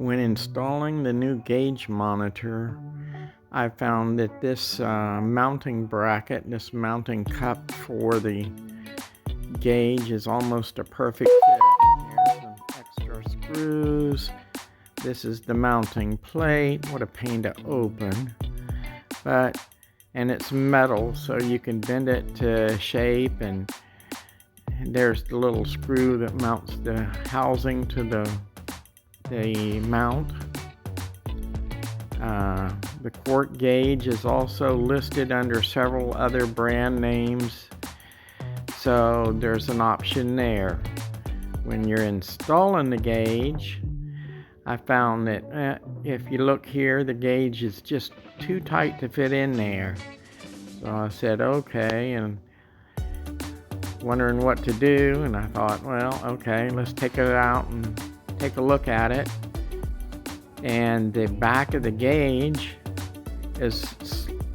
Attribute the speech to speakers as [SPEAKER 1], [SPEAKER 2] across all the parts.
[SPEAKER 1] When installing the new gauge monitor, I found that this mounting bracket, this mounting cup for the gauge is almost a perfect fit. Here's some extra screws. This is the mounting plate. What a pain to open. And it's metal, so you can bend it to shape, and there's the little screw that mounts the housing to the mount. The quart gauge is also listed under several other brand names, so there's an option there. When you're installing the gauge, I found that if you look here, the gauge is just too tight to fit in there. So I said okay, and wondering what to do, and I thought, well, okay, let's take it out and take a look at it. And the back of the gauge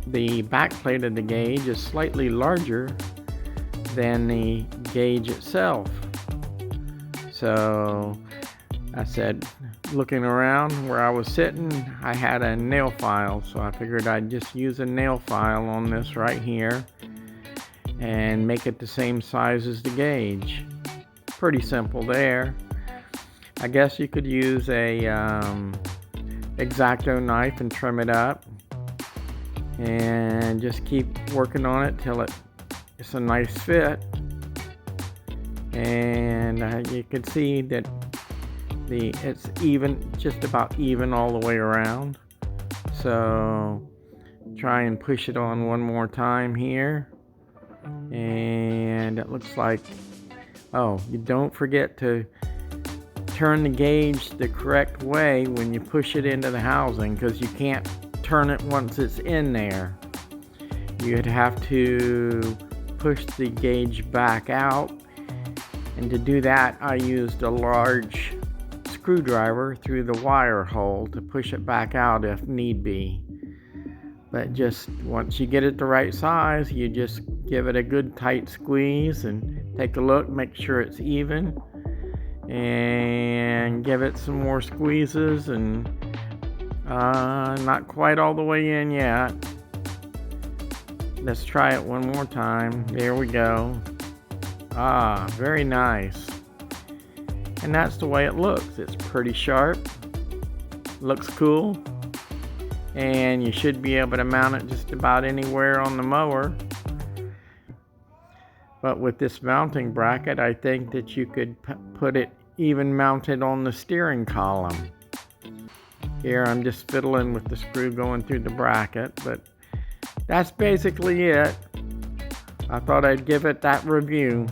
[SPEAKER 1] the back plate of the gauge is slightly larger than the gauge itself. So I said, looking around where I was sitting, I had a nail file, so I figured I'd just use a nail file on this right here and make it the same size as the gauge. Pretty simple there. I guess you could use a X-Acto knife and trim it up, and just keep working on it till it's a nice fit. And you can see that it's even, just about even all the way around. So try and push it on one more time here, and it looks like, oh, you don't forget to turn the gauge the correct way when you push it into the housing, because you can't turn it once it's in there. You'd have to push the gauge back out, and to do that I used a large screwdriver through the wire hole to push it back out if need be. But just once you get it the right size, you just give it a good tight squeeze and take a look, make sure it's even, and give it some more squeezes, and not quite all the way in yet. Let's try it one more time. There we go. Very nice. And that's the way it looks. It's pretty sharp, looks cool, and you should be able to mount it just about anywhere on the mower. But with this mounting bracket, I think that you could put it even mounted on the steering column. Here I'm just fiddling with the screw going through the bracket, but that's basically it. I thought I'd give it that review.